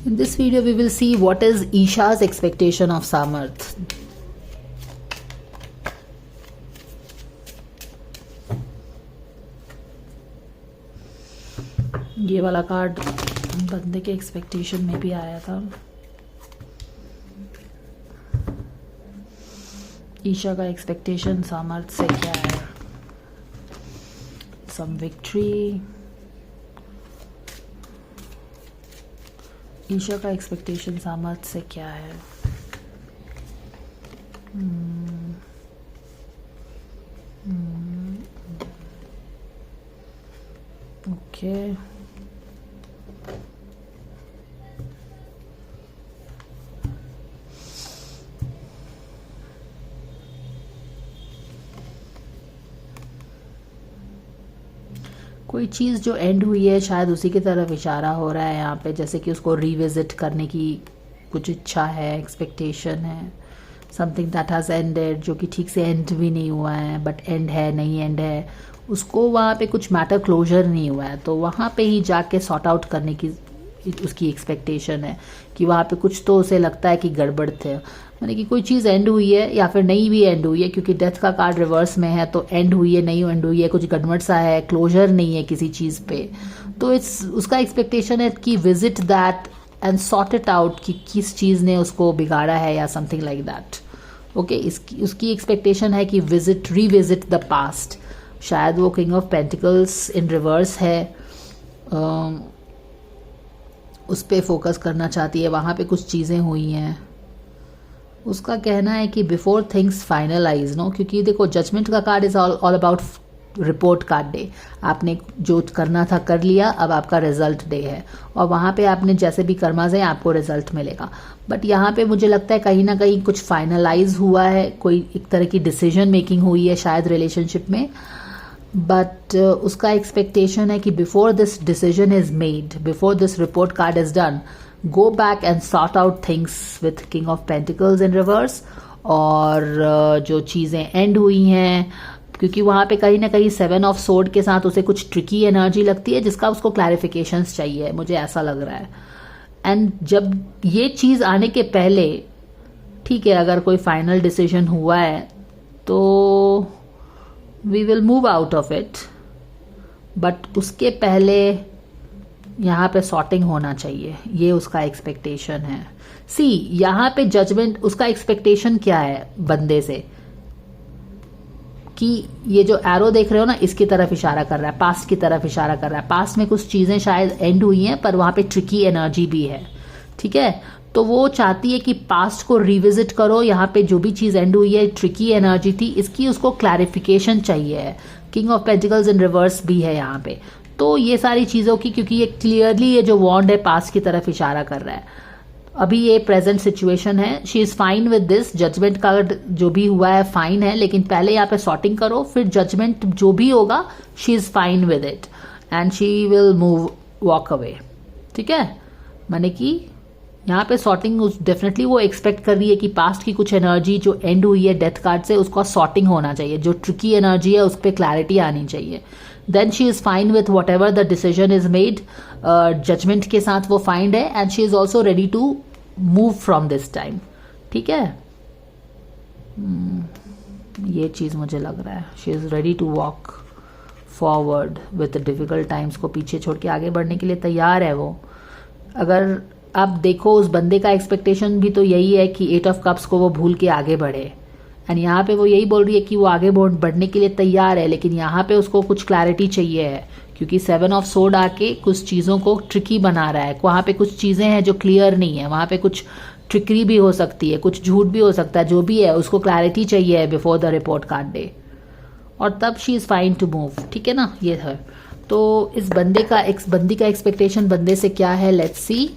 In this video, we will see what is Isha's expectation of Samarth. ये वाला card बंदे के expectation में भी आया था. ईशा का एक्सपेक्टेशन सामर्थ से क्या है? सम विक्ट्री. ईशा का एक्सपेक्टेशन सामर्थ से क्या है? ओके. कोई चीज़ जो एंड हुई है शायद उसी की तरफ इशारा हो रहा है यहाँ पे, जैसे कि उसको रिविजिट करने की कुछ इच्छा है, एक्सपेक्टेशन है. समथिंग दैट हैज़ एंडेड, जो कि ठीक से एंड भी नहीं हुआ है, बट एंड है नहीं एंड है, उसको वहाँ पे कुछ मैटर क्लोजर नहीं हुआ है, तो वहाँ पे ही जाके सॉर्ट आउट करने की उसकी एक्सपेक्टेशन है कि वहाँ पे कुछ तो उसे लगता है कि गड़बड़ थे. यानी कि कोई चीज़ एंड हुई है या फिर नहीं भी एंड हुई है, क्योंकि डेथ का कार्ड रिवर्स में है, तो एंड हुई है नहीं एंड हुई है, कुछ गड़बड़ सा है, क्लोजर नहीं है किसी चीज़ पे. तो उसका एक्सपेक्टेशन है कि visit that and sort it out कि किस चीज़ ने उसको बिगाड़ा है या समथिंग लाइक दैट. ओके. उसकी एक्सपेक्टेशन है कि रिविजिट द पास्ट. शायद वो king of pentacles in reverse है, उस पर फोकस करना चाहती है. वहाँ पे कुछ चीज़ें हुई हैं. उसका कहना है कि बिफोर थिंग्स फाइनलाइज, नो, क्योंकि देखो जजमेंट का card is all about report card day. आपने जो करना था कर लिया, अब आपका रिजल्ट डे है, और वहाँ पे आपने जैसे भी कर्माज है आपको रिजल्ट मिलेगा. बट यहाँ पे मुझे लगता है कहीं ना कहीं कुछ फाइनलाइज हुआ है, कोई एक तरह की डिसीजन मेकिंग हुई है शायद रिलेशनशिप में. बट उसका एक्सपेक्टेशन है कि before this decision is made, before this report card is done, go back and sort out things with King of Pentacles in reverse. और जो चीज़ें एंड हुई हैं, क्योंकि वहाँ पे कहीं ना कहीं 7 ऑफ सोर्ड के साथ उसे कुछ ट्रिकी एनर्जी लगती है जिसका उसको क्लैरिफिकेशंस चाहिए, मुझे ऐसा लग रहा है. एंड जब ये चीज़ आने के पहले, ठीक है, अगर कोई फाइनल डिसीजन हुआ है तो we will move out of it, but उसके पहले यहाँ पे सॉर्टिंग होना चाहिए, ये उसका एक्सपेक्टेशन है. सी यहाँ पे जजमेंट, उसका एक्सपेक्टेशन क्या है बंदे से, कि ये जो एरो देख रहे हो ना, इसकी तरफ इशारा कर रहा है, पास्ट की तरफ इशारा कर रहा है. पास्ट में कुछ चीज़ें शायद एंड हुई हैं, पर वहाँ पे ट्रिकी एनर्जी भी है. ठीक है, तो वो चाहती है कि पास्ट को रिविजिट करो. यहाँ पे जो भी चीज़ एंड हुई है, ट्रिकी एनर्जी थी, इसकी उसको क्लैरिफिकेशन चाहिए है. King of pentacles in reverse भी है यहाँ पे. तो ये सारी चीज़ों की, क्योंकि ये क्लियरली ये जो वॉन्ड है पास्ट की तरफ इशारा कर रहा है. अभी ये प्रेजेंट सिचुएशन है, she is fine with this. Judgement का जो भी हुआ है फाइन है, लेकिन पहले यहाँ पे सॉर्टिंग करो, फिर जजमेंट जो भी होगा she is fine with it and she will move walk away. ठीक है, माने कि यहाँ पे सॉर्टिंग डेफिनेटली वो एक्सपेक्ट कर रही है कि पास्ट की कुछ एनर्जी जो एंड हुई है डेथ कार्ड से, उसका सॉर्टिंग होना चाहिए. जो ट्रिकी एनर्जी है उस पर क्लैरिटी आनी चाहिए. Then she is fine with whatever the decision is made. Judgement के साथ वो फाइंड है, and she is also ready to move from this time. ठीक है, ये चीज़ मुझे लग रहा है. She is ready to walk forward with difficult times को पीछे छोड़ के आगे बढ़ने के लिए तैयार है वो. अगर आप देखो उस बंदे का एक्सपेक्टेशन भी तो यही है कि 8 ऑफ कप्स को वो भूल के आगे बढ़े, एंड यहाँ पे वो यही बोल रही है कि वो आगे बढ़ने के लिए तैयार है, लेकिन यहाँ पे उसको कुछ क्लैरिटी चाहिए है, क्योंकि 7 ऑफ सोर्ड आके कुछ चीज़ों को ट्रिकी बना रहा है. वहाँ पे कुछ चीज़ें हैं जो क्लियर नहीं है, वहाँ पे कुछ ट्रिकरी भी हो सकती है, कुछ झूठ भी हो सकता है, जो भी है उसको क्लैरिटी चाहिए है before the report card day, और तब she is fine to move. ठीक है ना, ये है. तो इस बंदी का एक्सपेक्टेशन बंदे से क्या है, let's see.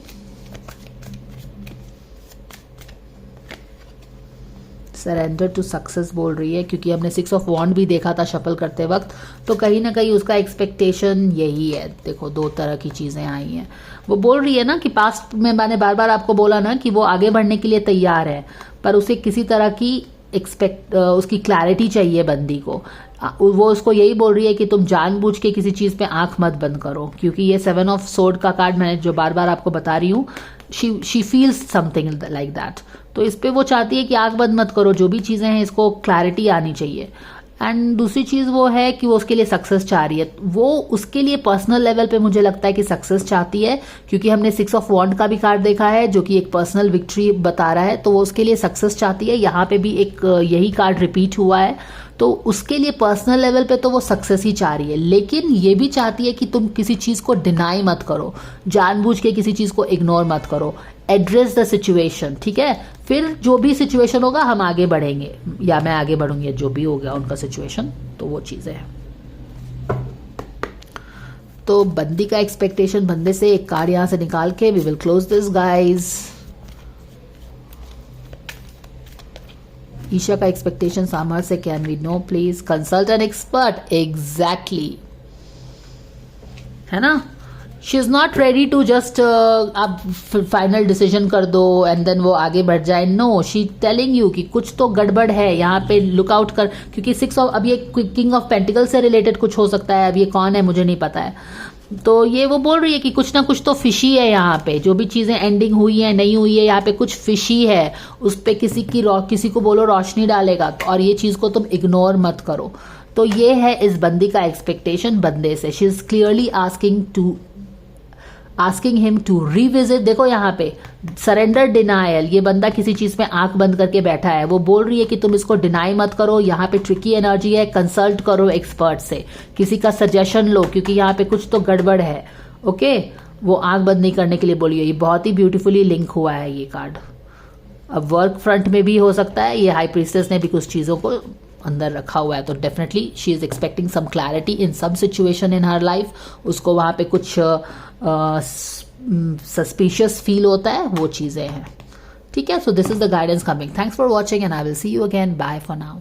Surrender to success बोल रही है, क्योंकि हमने 6 ऑफ वॉन्ड भी देखा था शफल करते वक्त, तो कहीं ना कहीं उसका एक्सपेक्टेशन यही है. देखो 2 तरह की चीज़ें आई हैं. वो बोल रही है ना कि पास्ट में मैंने बार बार आपको बोला ना कि वो आगे बढ़ने के लिए तैयार है, पर उसे किसी तरह की उसकी क्लैरिटी चाहिए बंदी को. वो उसको यही बोल रही है कि तुम जानबूझ के किसी चीज़ पे आंख मत बंद करो, क्योंकि ये 7 ऑफ सोर्ड का कार्ड मैंने जो बार बार आपको बता रही हूँ, she feels something like that. तो इस पे वो चाहती है कि आंख बंद मत करो, जो भी चीज़ें हैं इसको क्लैरिटी आनी चाहिए। एंड दूसरी चीज़ वो है कि वो उसके लिए सक्सेस चाह रही है। वो उसके लिए पर्सनल लेवल पे मुझे लगता है कि सक्सेस चाहती है, क्योंकि हमने 6 ऑफ वॉन्ड का भी कार्ड देखा है जो कि एक पर्सनल विक्ट्री बता रहा है। तो वो उसके लिए सक्सेस चाहती है। यहाँ पे भी एक यही कार्ड रिपीट हुआ है, तो उसके लिए पर्सनल लेवल पे तो वो सक्सेस ही चाह रही है, लेकिन ये भी चाहती है कि तुम किसी चीज़ को डिनाई मत करो, जानबूझ के किसी चीज़ को इग्नोर मत करो। एड्रेस द सिचुएशन, ठीक है। फिर जो भी सिचुएशन होगा हम आगे बढ़ेंगे, या मैं आगे बढ़ूंगी, जो भी हो गया उनका सिचुएशन, तो वो चीज़ें हैं। तो बंदी का एक्सपेक्टेशन, बंदे से एक कार्ड यहां से निकाल के we will close this guys. Isha का एक्सपेक्टेशन सामर से, can we know please, consult an expert, exactly, है ना। She is not ready to just आप फाइनल डिसीजन कर दो एंड देन वो आगे बढ़ जाए। नो, शी टेलिंग यू कि कुछ तो गड़बड़ है यहाँ पे, लुक आउट कर, क्योंकि 6 ऑफ, अब ये किंग ऑफ पेंटिकल से रिलेटेड कुछ हो सकता है। अब ये कौन है मुझे नहीं पता है, तो ये वो बोल रही है कि कुछ ना कुछ तो फिशी है यहाँ पे। जो भी चीजें एंडिंग हुई है नहीं हुई है, यहाँ पे कुछ फिशी है, उस पे किसी को बोलो रोशनी डालेगा, और ये चीज को तुम इग्नोर मत करो। तो ये है इस बंदी का एक्सपेक्टेशन बंदे से। She is clearly asking him to revisit. देखो यहाँ पे सरेंडर, डिनायल, ये बंदा किसी चीज में आंख बंद करके बैठा है। वो बोल रही है कि तुम इसको डिनाई मत करो। यहाँ पे ट्रिकी एनर्जी है, कंसल्ट करो एक्सपर्ट से, किसी का सजेशन लो, क्योंकि यहाँ पे कुछ तो गड़बड़ है। ओके, वो आंख बंद नहीं करने के लिए बोली है। ये बहुत ही ब्यूटीफुली लिंक हुआ है ये कार्ड। अब वर्क फ्रंट में भी हो सकता है, ये हाई प्रीस्टेस ने भी कुछ चीजों को अंदर रखा हुआ है, तो definitely she is expecting some clarity in some situation in her life. उसको वहां पे कुछ सस्पिशियस फील होता है, वो चीजें हैं, ठीक है। So this is the guidance coming. Thanks for watching and I will see you again. Bye for now.